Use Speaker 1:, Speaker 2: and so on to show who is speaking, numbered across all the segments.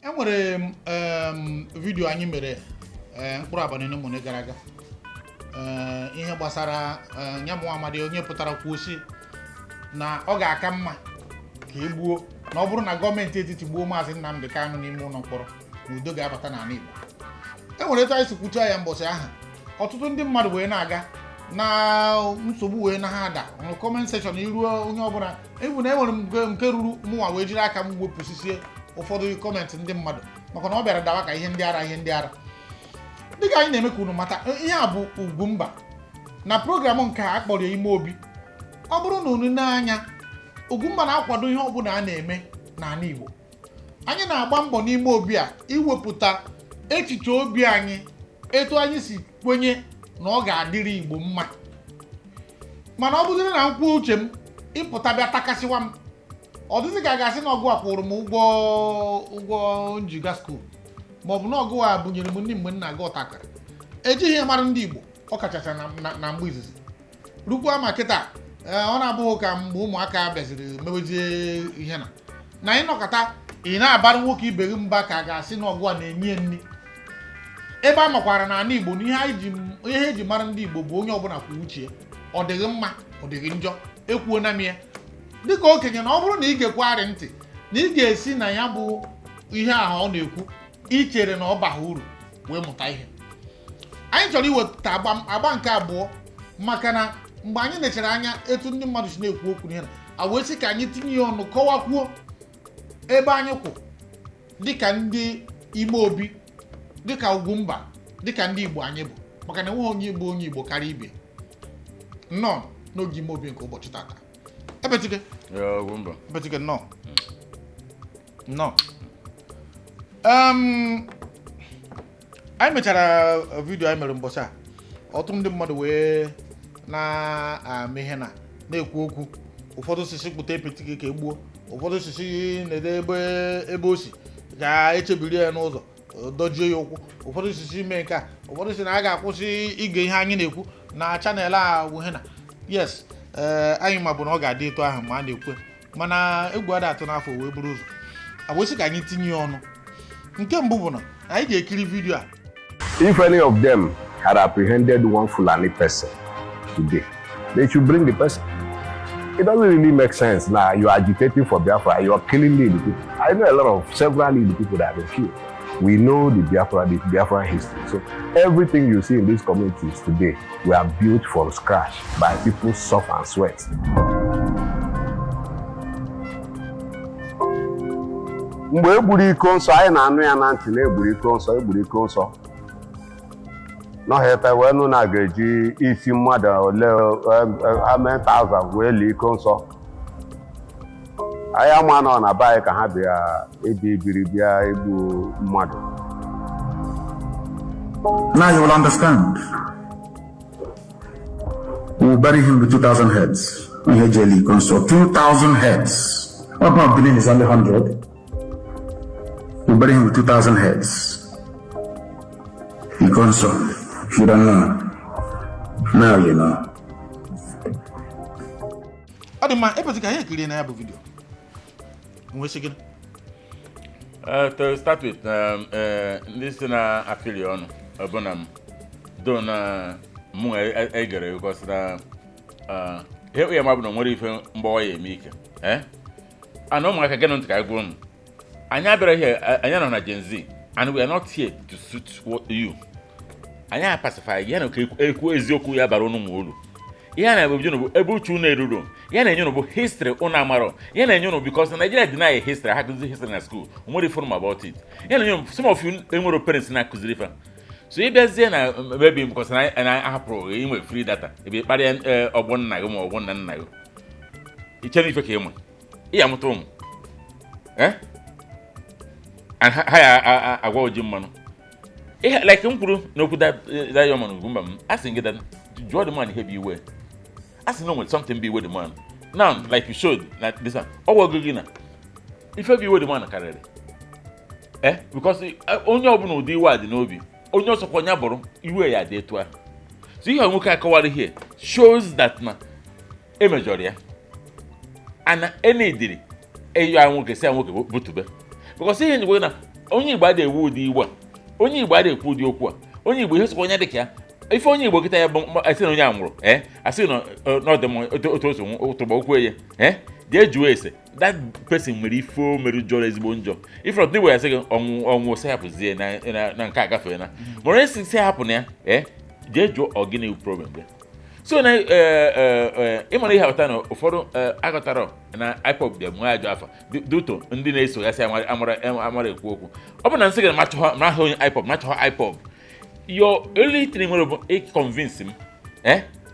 Speaker 1: enwere video anyị mere mkpụrụ abalị na mone gara aga ihe gbasara nyamụ amadi onye pụtara kwuo si na ọ ga-aka mma ka egbuo na ọ bụrụ na gọọmenti etiti gbuo Maazị Nnamdi Kanu n'ime ụlọ mkpọrọ na udo ga-abata n'ala Igbo. Enwere etu anyị si kwucha ya mbọsị aha ọtụtụ ndị mmadụ wee na-aga na nsogbu wee na ha ada na comment section iruo onye ọbụla ebu na enwere nke ruru mụnwa wee jiri aka m wepụsisie ụfọdụ kọmentị ndị mmadụ maka na ọ bịara dawa ka ihe ndị ara dịka anyị na-eme ka unu mata ihe a bụ Ugwumba na program nke a kpọrọ ime obi. Ọ bụrụ na unu n'anya Ugwumba na-akwado ihe ọbụla a na-eme n'ala Igbo. Anyị na-agba mbọ n'ime obi a iwepụta echiche obi anyị etu anyị si kwenye na ọ ga-adịrị Igbo mma. Mana ọ bụrụ na nkwu uche m ịpụta bịa takasịwa m ọ dịzị ka a ga-asị na ọgụ a kwụrụ m ụgwọ njiga skuul maọbụ na ọgụ a bunyere m ndị mgbe m na-aga ọtakara ejighị ihe mara ndị Igbo ọ kachasị na mgbe izizi rukwa ma kịta ọ na-abụghị ka mgbe ụmụaka bịaziri mewezie ihe na anyị nọkọta ị na-abara nwoke ibe gị mba ka a ga-asị na ọgụ a na-enye nri ebe a makwara na ala Igbo na ihe eji mara ndị Igbo bụ onye ọbụla kwuo uche ọ dịghị mma ọ dịghị njọ ekwuo na m ya dịka okenye na ọ bụrụ na ị ga-ekwarị ntị na ị ga-esi na ya bụ ihe ahụ ọ na-ekwu ichere na ọ baha uru wee mụta ihe. Anyị chọrọ iweta agba nke abụọ maka na mgbe anyị nechara anya etu ndị mmadụ si na-ekwu okwu n'ihe na wee sị ka anyị tinye ya ọnụ kọwakwuo ebe anyị kwụ dịka ndị ime obi dịka Ugwumba dịka ndị Igbo anyị bụ maka na enweghị onye Igbo karịa ibe nnọọ n'oge ime obi nke ụbọchị tata. Ebetike nnọọ anyị mechara vidio anyị mere mbọchị a ọtụtụ ndị mmadụ wee na-ame ihe na-ekwu okwu. Ụfọdụ sisi kpụta epetike ka egbuo, ụfọdụ sisi na-ede ebe o si ga-echebiri ya n'ụzọ dojie ya ụkwụ, ụfọdụ sisi ime nke a, ụfọdụ si na a ga-akwụsị ige ihe anyị na-ekwu na chanel a bụ ihe yes anyị ma bụ na ọ ga-adị etu ahụ ma a na-ekwe mana egwu ada atụ n'afọ wee buru ụzọ agwụsị ka anyị tinye ya ọnụ. Nke mbụ bụ na anyị ga-ekiri vidio a.
Speaker 2: If any of them had apprehended one Fulani person today, they should bring the person. It doesn't really make sense now. You are agitating for Biafra, you are killing the people. I know a lot of several people that have been killed. We know the Biafra history. So everything you see in these communities today were built from scratch by people suffer and sweat. Mgbe egburu iko nsọ anyị na-anụ ya na ntị na egburu iko nsọ n'ọhịa wee nụ na ga-eji isi mmadụ ole 1,000 wee lie iko nsọ. Anyị ama nọ na be anyị ka ha bịa ebiri bịa egbu mmadụ.
Speaker 3: Now you will understand. We will bury him with 2,000 heads. On your jelly console, 2,000 heads. What about Benin is only 100? We bury him with 2,000 heads. He console. If you don't know, now you know.
Speaker 1: Adima, epetika here kiri na ya bụ video.
Speaker 4: To start with, this na affiliate on Dona Mu Egere because here we are not even boy make. I know my again on Kagun. I never here, I am on a Gen Z, and we are not here to suit what you. I am pacified, Yano Ezoku Yabarono Mulu. Yana able to Nerudo. Yana history on Amaro. Yana because Nigeria deny history, I had to do history in school. More inform about it. Yana some of you more parents in Akuzrifa. So if there's then maybe because I have free data. If you buy of one night or one night. It tell me if you came. Yeah, I'm home. And I go Jim Mano. Like Umpuru, no put that young woman. I think that draw the man heavy way. As you know when something be with the man. Now, like you showed, like this one. Oh, Gugina. If you be with the man, carry. Because only open will do what the nobi. Only also for Yaboro, you were there to her. So you look at Kawari here shows that a majority. And any did it. You are going to say, I'm going to be. Because saying, onye Igbo adịghị ewu ụdị Igbo a onye Igbo adịghị ekwu ụdị okwu a onye Igbo ihe sokwa onye dị ka ya ife onye Igbo kịta ya bụ asị na onye a nwụrụ asị na otu ụtụgba okwu ya jee jụọ ese that person nwere ife o mere jọrọ ezigbo njọ ifrọt ndị Igbo ya sị gị ọnwụ sị hapụzie na nke a gafee na mụrụ esi sị hapụ na ya jee jụọ ọgịnị problem ya so na ịmara ihe ghọta na ụfọdụ aghọtara na Ipob bịa mụọ ajọ afa duto ndị na-eso ya sị amara ekwu okwu ọ bụ na nsị gị na ahụ onye Ipob nachọghọ Ipob your only thing nwere bụ convince m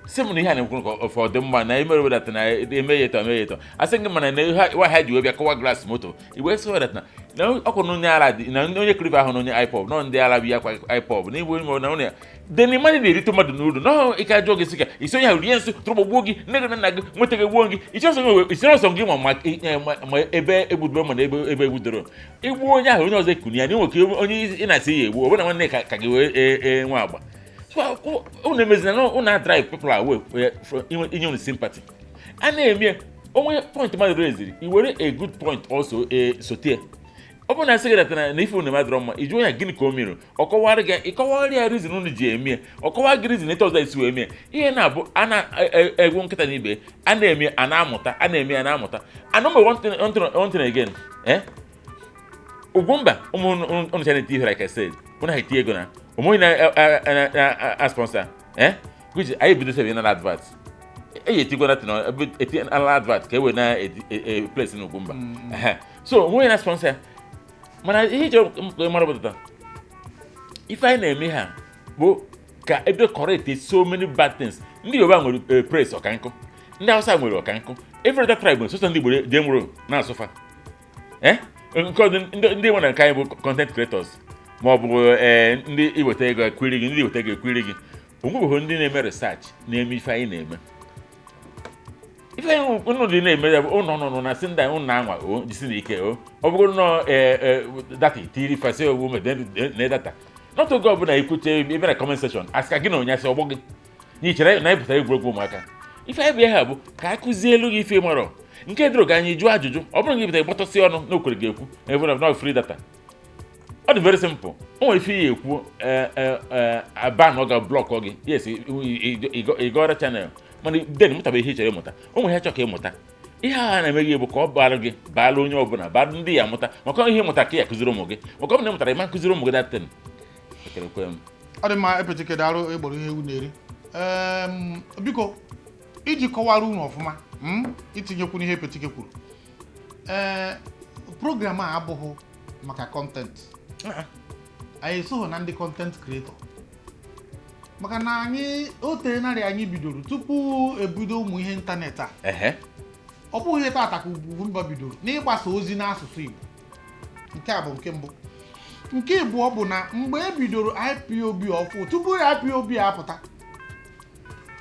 Speaker 4: sị m na ihe a na-ekwu ka ọ dị mma na emere wedata na eme ya eto asị gị mana na ihe ha ji wee bịa kọwa glass moto igwe sị wedata na ọkụ na onye ara dị na onye krive ahụ na onye Ipob na ndị ara bi akwa Ipob na igwe ime na onye deni mmadụ na-erite mmadụ n'uru na ike ajụọ gị sị ka isi onye ahụ rie nsị tụrụgbogbuo gị nne gị na nna gị nweta gị gbuo gị isiri ọsọ gị ma ebe egbudoro ma na ebe egbudoro igbuo onye ahụ onye ọzọ ekuni ya na nwoke onye ị na-asị ya egbu ọbụna nwanne ka gị wee nwe agba unu emezina na unu drive people away inye unu sympathy a na-eme onwe point mmadụ reziri i were a good point also sotie ọ bụ na asị gị datana na ife unu madụrọ mma iji onye gịnị ka o mere ọkọwarị gị ịkọwarị ya rizin unu ji eme ọkọwa gị rizin etu ọzọ esi wee mee ihe na-abụ a na-egwu nkịta na ibe a na-eme a na-amụta a na-eme a na-amụta anụmụ one thing again Ugwumba unu channel TV like I said una ha tie ego na omo na sponsor which I be do na advert tigo na no na advert ka we na place in Ugwumba so omo na sponsor mana ihe jo mara botata if I na-eme ha bụ ka ebe correct so many bad things ndị Yoruba nwere praise ọkankụ ndị Hausa nwere ọkankụ every other tribe so ndị Igbo dị nwere na asụfa ndị nwe na nke anyị bụ content creators ma ọ bụ ndị iweta ego ekwiri gị ndị iweta ego ekwiri gị onwebeghị ndị na-eme research na-eme ife anyị na-eme ife anyị ụnụ dị na-eme ya bụ ụnọ na sị ndị anyị ụnụ na-anwa jisi na ike ọ bụrụ nọ data tiri fasi owu na data not oge ọbụla ikwuche ebe na comment section asị ka gị na onye asị ọgbọ gị nyichere na ịpụtara egwuregwu ụmụaka ife anyị bịa ha bụ ka a kụzie elu gị ife marọ nke dịrị ka anyị jụọ ajụjụ ọ bụrụ na ịpụta ịgbọtọsị ọnụ na okwere ga-ekwu ebe na free data ọ dị very simple o nwere ife ya ekwu aba na ọ ga-blọkọ gị yes ịgọra chanel mana den mụtaba ihe ichere ịmụta o nwere ihe chọọ ka ịmụta ihe a na-eme gị bụ ka ọ bara gị baala onye ọbụla bara ndị ya mụta maka ihe ịmụta ka ya kụziri ụmụ gị maka ọ bụ na ịmụtara ịma nkụziri ụmụ gị datin
Speaker 1: ọ dị mma epetikede arụ ịgboro ihe ewu na-eri biko iji kọwara unu ọfụma itinyekwu n'ihe epetike kwuru program a abụghị maka content anyị esoghị na ndị content creator maka na anyị ote narị anyị bidoro tupu ebido ụmụ ihe ịntanetị a ọ bụghị ihe tata ka Ugwumba bidoro n'ịgbasa ozi n'asụsụ Igbo nke a bụ nke mbụ nke abụọ bụ na mgbe e bidoro IPOB ọfụ tupu IPOB apụta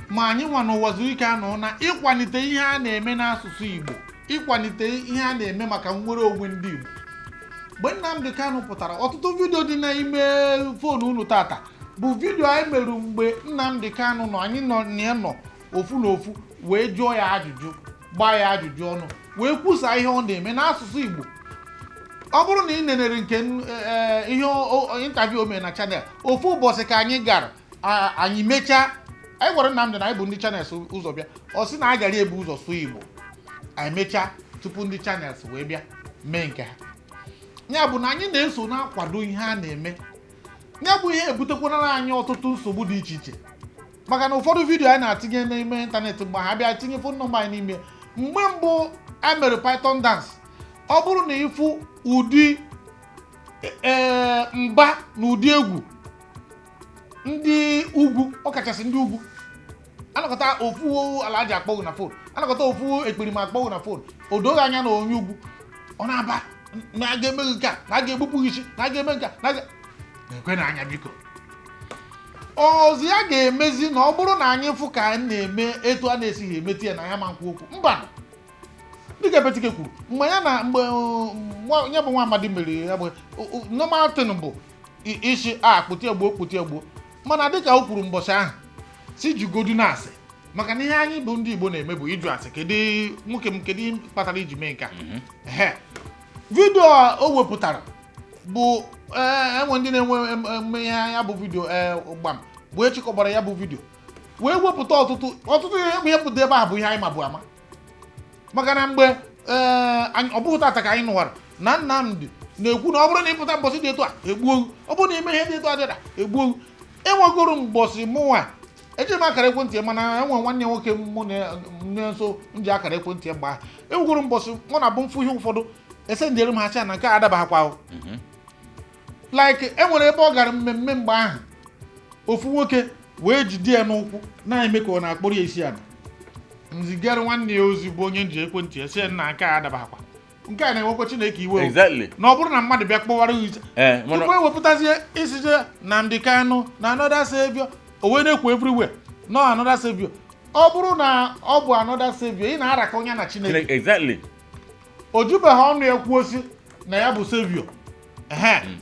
Speaker 1: ma anyị nwa n'ụwa zuru ike anọ na ịkwalite ihe a na-eme n'asụsụ Igbo ịkwalite ihe a na-eme maka nnwere onwe ndị Igbo mgbe Nnamdi Kanu pụtara ọtụtụ vidio dị n'ime foonu unu tata bụ vidio anyị mere mgbe Nnamdi Kanu nọ anyị nọ ofu na ofu wee jụọ ya ajụjụ gbaa ya ajụjụ ọnụ wee kwusa ihe ọ na-eme n'asụsụ Igbo ọ bụrụ na ị nenere nke ihe interview o mere na channel ofu ụbọchị ka anyị gara anyị mechaa anyị gwara Nnamdi na anyị bụ ndị channels ụzọ bịa ọ sị na a gara ebu ụzọ sụọ Igbo anyị mechaa tupu ndị channels wee bịa mee nke ha ya bụ na anyị na-eso na-akwado ihe a na-eme ya bụ ihe ebutekwara anyị ọtụtụ nsogbu dị iche iche maka na ụfọdụ vidio anyị na-atinye n'ime ịntanetị mgbe ha bịa tinye fon nọmba anyị n'ime mgbe mbụ a mere Python dance ọ bụrụ na ịfụ ụdị mgba na ụdị egwu ndị ugwu ọkachasị ndị ugwu anakọta ofu ala ji akpọgụ na fon anakọta ofu ekperima akpọgụ na fon o doghị anya na onye ugwu ọ na-aba na aga eme nke a na aga egbupụ isi na aga eme nke a na aga ekwe na anya biko ozi ya ga-emezi na ọ bụrụ na anyị fụ ka anyị na-eme etu a na-esighị emeti ya na ya ma nkwu okwu mba dịka Epetike kwuru mgbe ya na mgbe ya bụ nwa amadi mere ya bụ normal thing bụ isi kpụti egbuo mana dịka o kwuru mbọchị ahụ si jugodu na asị maka na ihe anyị bụ ndị Igbo na-eme bụ ịjụ asị kedu nwoke m kedu kpatara iji mee nke a vidio o wepụtara bụ enwe ndị na-enwe ihe ya bụ vidio gbam bụ echịkọbara ya bụ vidio wee wepụta ọtụtụ ihe pụta ebe a bụ ihe anyị ma bụ ama maka na mgbe ọ bụghị tata ka anyị nụwara na Nnamdị na-ekwu na ọ bụrụ na ịpụta mbọsị dị etu a egbuo, ọ bụrụ na ime ihe dị etu a dịda egbuo. Enwegoro mbọsị mụnwa eji m akara ekwentị mana enwe nwanne nwoke mụ na nso nji akara ekwentị mgbe ahụ. Enwegoro mbọsị mụ na bụ mfu ihe ụfọdụ esendere m ha cha na nke adabaghakwa like enwere ebe ọ gara mmemme mgbe ahụ ofu nwoke wee jide ya n'ụkwụ na-eme ka ọ na-akpọrọ ya isi ala. Nzigara nwanne ya ozi bụ onye nji ekwentị esi na nke a adabaghakwa. Nke a na-enwekwa Chineke iwe na ọ bụrụ na mmadụ bịa kpọwara ya ise tupu ewepụtazie isije Nnamdi Kanu na another savior o wee na-ekwu everywhere no another savior. Ọ bụrụ na ọ bụ another savior ị na-araka onye na Chineke o jubeghị ọnụ ekwu osi na ya bụ savior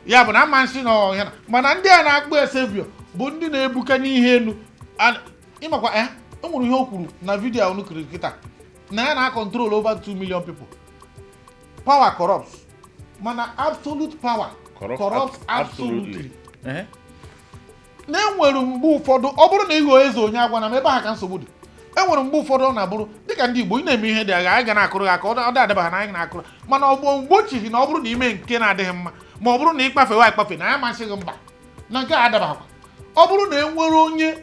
Speaker 1: ya bụ na amansi na ọhịa mana ndị a na-akpọ savior bụ ndị na-ebuka n'ihe elu. Ịmakwa enwere ihe o kwuru na vidiyo ahụ nukiri kịta na ya na-control over 2 million people. Power corrupts, mana absolute power corrupts absolutely. Na-enwere mgbe ụfọdụ ọ bụrụ na ịghọ eze onye agwa na ebe ha ka nsogbu dị. Enwere mgbe ụfọdụ ọ na-abụrụ dịka ndị Igbo ị na-eme ihe dị agha anyị ga na-akụrụ ha ka ọ da-adabaha na anyị na-akụrụ mana ọ mgbochighị na ọ bụrụ na ime nke na-adịghị mma ma ọ bụrụ na ịkpafewa akpafe na ya masịghị mba na nke a adabahakwa. Ọ bụrụ na e nwere onye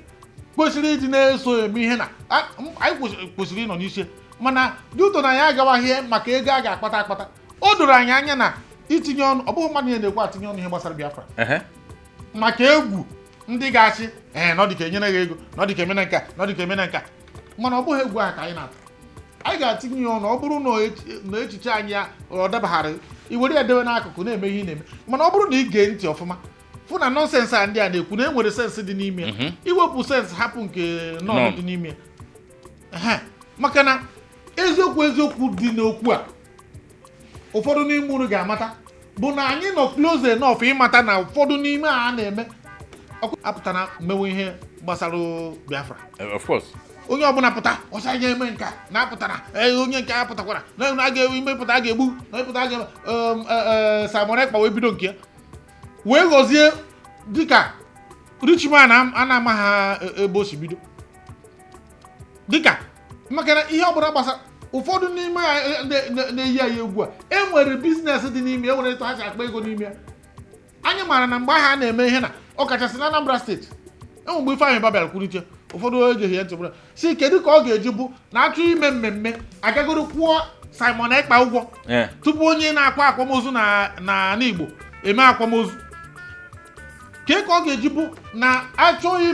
Speaker 1: kwesịrị ịdị na-eso eme ihe na anyị kwesịrị ịnọ n'isi mana dị ụtọ na ya agawaghị maka ego a ga-akpata o doro anyị anya na itinye ọnụ ọ bụghị mmadụ ihe na-ekwu atinye ọnụ ihe gbasara Biafra maka egwu ndị ga-achị na ọ dị ka enyere gị ego na ọ dị ka emena nka na ọ dị ka emena nka mana ọ bụghị egwu ahụ ka anyị na-atụ. Anyị ga-atinye ya ọnụ ọ bụrụ na echiche anyị ya ọ dabaghara iwere ya dewe n'akụkụ na-eme ihe ị na-eme mana ọ bụrụ na ị gee ntị ọfụma fụ na nọnsensị a ndị a na-ekwu na e nwere sensị dị n'ime ya iwepụ sensị hapụ nke nọn dị n'ime ya maka na eziokwu dị n'okwu a ụfọdụ n'ime unu ga-amata bụ na anyị nọ close enough ịmata na ụfọdụ n'ime a na-eme ọkụ apụtara mmewe ihe gbasara Biafra.
Speaker 4: Of course.
Speaker 1: Onye ọbụla pụta ọcha ga-eme nka na-apụtara onye nke a pụtakwara na a ga-imepụta a ga-egbu na ịpụta a ga Simon Ekpa wee bido nke ya wee ghọzie dịka Richman a na-ama ha ebe o si bido dịka maka na ihe ọbụla gbasara ụfọdụ n'ime na-eyi anyị egwu a enwere biznes dị n'ime enwere etu ha si akpa ego n'ime ya. Anyị maara na mgbe ahụ a na-eme ihe na ọkachasị na Anambra steeti enwe mgbe Ifeanyị Babịara kwurite ụfọdụ egeghị ya ntị bụrụ si kedu ka ọ ga-eji bụ na achọ ime mmemme agagoro kwụọ Simon Ekpa ụgwọ tupu onye na-akwa akwamozu na Igbo eme akwamozu ka ọ ga-eji bụ na achọghị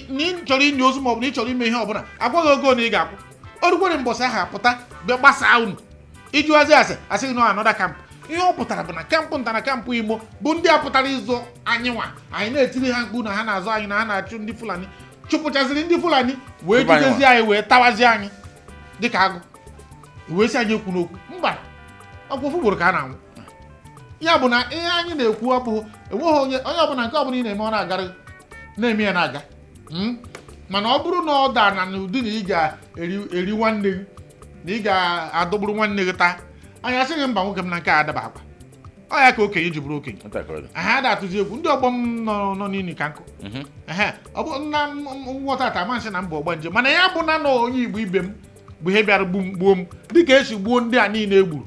Speaker 1: na ị chọrọ inye ozu maọbụ na ị chọrọ ime ihe ọbụla agwaghị ogo na ị ga-akwụ orukwere mbọsị ahụ apụta bịa gbasaa unu ijuazi asịghị na anọda kampụ. Ihe ọ pụtara bụ na kampụ nta na kampụ Imo bụ ndị a pụtara ịzụ anyị nwa anyị na-etiri ha mkpu na ha na-azụ anyị na ha na-achụ ndị Fulani chụpụchaziri ndị Fulani wee jidezi anyị wee tawazie anyị dịka agụ wee si anyị ekwu n'okwu mba ọkwa ofu ugboro ka a na-anwụ. Ya bụ na ihe anyị na-ekwu abụghị enweghị onye ọbụla nke ọbụla ị na-eme ọ na-agara na-eme ya na-aga mana ọ bụrụ na ọ daa na ụdị na ị ga-eri nwanne gị na ị ga-adọgburu nwanne gị taa anyị asịghị mba nwoke m na nke a adaba akwa ọ ya ka okenye ji bụrụ okenye ha da-atụzi egwu ndị ọgbọ m nọ n'ini ka nkụ ọ bụ nna nghọta ata amasị na mba ọgba nje mana ya bụ na onye Igbo ibe m bụ ihe bịara gbuo m dịka esi gbuo ndị a niile egburu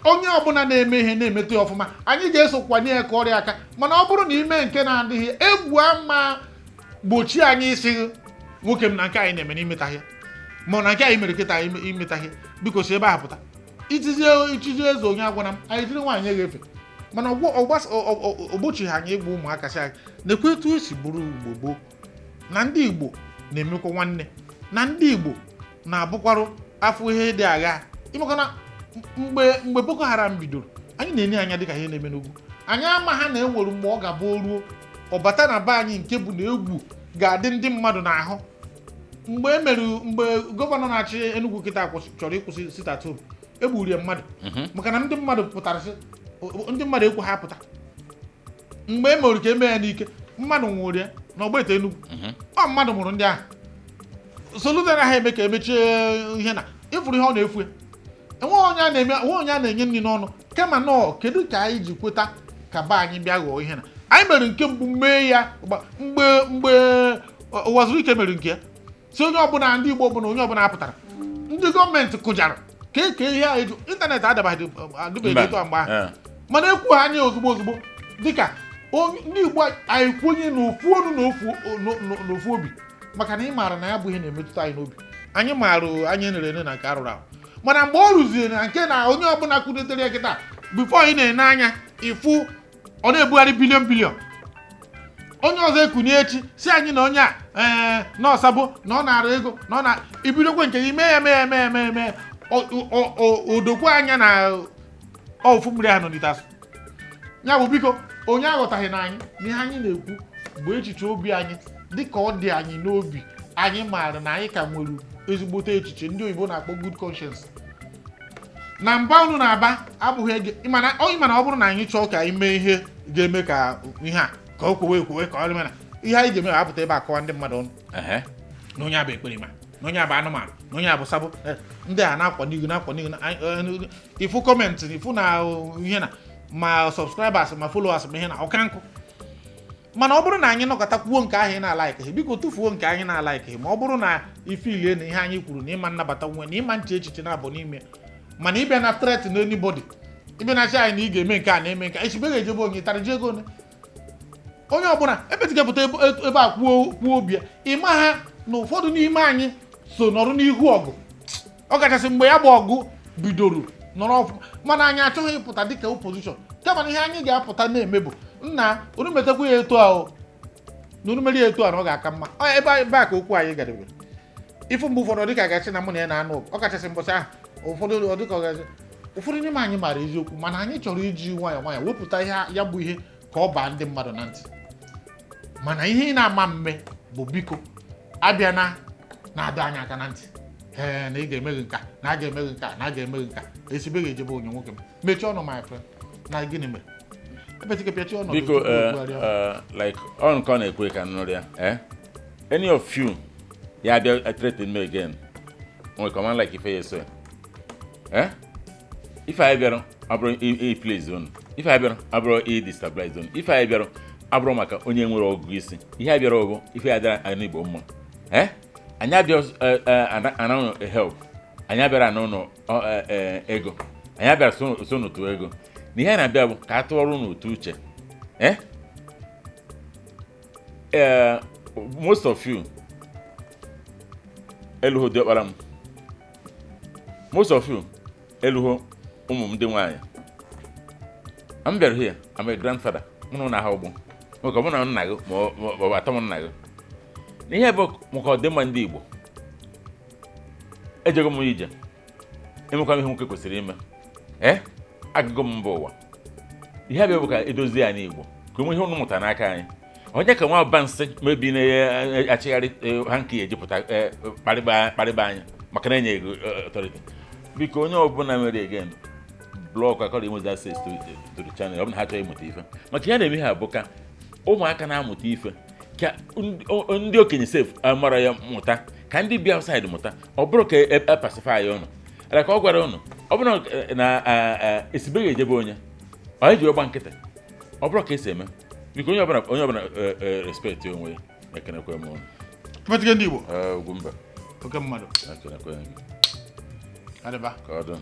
Speaker 1: onye ọbụla na-eme ihe na-emete ọfụma anyị ga-esokwanye ya ka ọrịa aka mana ọ bụrụ na ime nke na-adịghị egwu ama gbochie anyị isi nwoke m na nke anyị na-eme n'imetaghị ma na nke anyị mere kịta imetaghị biko si ebe ahụ pụta ichizi eze onye agwara m anyị jiri nwaanyị ga-efe mana ogbochighị anyị ịgba ụmụaka si anyị na-ekwe etu esi bụrụ Igbo gboo na ndị Igbo na-emekwa nwanne na ndị Igbo na-abụkwarụ afọ ihe dị agha ịmakana mgbe Boko Haram bidoro anyị na-enye anya dịka ihe na-eme n'ugwu anyị ama ha na enwere mgbe ọ ga-abụ ruo ọbata na be anyị nke bụ na egwu ga-adị ndị mmadụ n'ahụ mgbe gọvanọ na-achị Enugu kịta chọrọ ịkwụsị sit at home egburu ya mmadụ maka na ndị mmadụ pụtara ndị mmadụ ekwu ha pụta mgbe e mere ka eme ya n'ike mmadụ nwụrụ ya na ọgba ete Enugu ọ mmadụ mụrụ ndị ahụ Soludo anaghị eme ka emechie ihe na ịfụrụ ihe ọ na-efu ya enweghị onye a na-enye nri n'ọnụ kama nọ kedu ka anyị ji kweta ka ba anyị bịa ghọọ ihe na anyị mere nke mbụ mee ya mgbe ụwa zuru ike mere nke ya si onye ọbụla ndị Igbo ọbụla onye ọbụla apụtara ndị gọọmenti kụjara ka ihe a eju ịntanetị adịbeghị etu a mgbe ahụ mana ekwu ha anya ozugbo dịka ndị Igbo anyị kwenye n'ofu ọnụ n'ofu obi maka na ị maara na ya bụ ihe na-emetụta anyị n'obi anyị maara anyị nere na nke arụrụ ahụ mana mgbe ọ rụziere na nke na onye ọbụla kwudotere ya kịta bifo ị na-ene anya ịfụ ọ na-ebugharị bilion onye ọzọ ekunye echi si anyị na onye a n'ọsabụ na ọ na-arụ ego na ọ na ibidokwe nke gị mee odokwa anya na ofu mmiri ahụ n'itasu ya bụ biko onye aghọtaghị na anyị na ihe anyị na-ekwu bụ echiche obi anyị dịka ọ dị anyị n'obi anyị maara na anyị ka nwere ezigbote echiche ndị oyibo na-akpọ good conscience na mba unu na-aba abụghị ege mana ọ bụrụ na anyị chọọ ka anyị mee ihe ga-eme ka ihe a ka o kwewe ka ọ dị na ihe anyị ga-eme apụta ebe akọwa ndị mmadụ ọnụ na onye abụ ekperima na onye abụ anụmanụ na onye abụ sabụ ndị a na-akwanigo ifu kọmentị ifu na ihe na ma subscribers ma followers ma ihe na ọka nkụ mana ọ bụrụ na anyị nọkọta kwuo nke ahụ ị na-alaịkịghị biko tụfuo nke anyị na-alaịkịghị ma ọ bụrụ na ife ilie na ihe anyị kwuru na ịma nnabata nwe na ịma nche echiche na-abụ n'ime mana ịbịa na threat na anybody ịbịa na chi anyị na ị ga-eme nke a na-eme nke echibe ga-ejebe onye tara ji ego onye ọbụla ebetigapụta ebe a kwuo obi ya ịma ha na ụfọdụ n'ime anyị so nọrọ n'ihu ọgụ ọ kachasị mgbe ya bụ ọgụ bidoro nọrọ ọfụma mana anyị achọghị ịpụta dịka opposition kama na ihe anyị ga-apụta na-eme bụ nna unu metakwa ya etu ahụ na unu mere ya etu a na ọ ga-aka mma ebe a ka okwu anyị gadebere ifu mgbe ụfọdụ dịka gachi na mụ na ya na-anụ ọgụ ọ kachasị mbọchị ahụ ụfọdụ dịka ọgazi ụfọdụ n'ime anyị maara eziokwu mana anyị chọrọ iji nwayọọ wepụta ya bụ ihe ka ọ baa ndị mmadụ na ntị mana ihe ị na-ama mme bụ biko abịa na-adọ anyị aka na ntị na ị ga-emeghị nka na a ga-emeghị nka na a ga-emeghị nka esibe ga-ejebe onye nwoke m mechie ọnụ my friend na gịnị mere
Speaker 4: biko like on ka ọ na-ekwe ka nụrụ ya any of you ya bịa threaten me again onwe command like ife yeso ife anyị bịara abụrụ play zone ife anyị bịara abụrụ destabilize zone ife anyị bịara abụrụ maka onye nwere ọgụgụ isi ihe anyị bịara ọgụ ife ya dara anyị n'Igbo mma anyị abịa anụ help anyị abịara n'ụlọ ego anyị abịara so n'otu ego na ihe na-abịa bụ ka a tụọ ọrụ n'otu uche most of you eluho diọkpara m most of you eluho ụmụ m ndị nwaanyị m bịara here I'm a grandfather mụnụ na ha ụgbọ maka mụ na nna gị ma ọ bụ atọ m nna gị na ihe bụ maka ọdịmma ndị Igbo ejego m ije emekwa ihe nwoke kwesịrị ime agụgụ m mba ụwa ihe abịa bụ ka edozie ya n'Igbo ka onwe ihe ụnụ mụta n'aka anyị onye ka nwa ọba nsị mebi na-achịgharị ha nke ejipụta kparịba anya maka na enye ego ọtọrịtị biko onye ọbụla mere again blọọgụ akọrọ inwezi access to the channel ọ bụ na ha chọrọ ịmụta ife maka ihe na-eme ha bụ ka ụmụaka na-amụta ife ka ndị okenye sef mara ya mụta ka ndị bi outside mụta ọ bụrụ ka epasify ọnụ ala ka ọ gwara ụnụ ọ bụrụ na esibeghị ejebe onye ọ ji ọgba nkịtị ọ bụrụ ka esi eme biko onye ọbụla respect onwe ya ekenekwe m
Speaker 1: ọnụ ndị Igbo
Speaker 4: Ugwumba
Speaker 1: oke mmadụ
Speaker 4: ekenekwe
Speaker 1: adịba
Speaker 4: ka ọ dị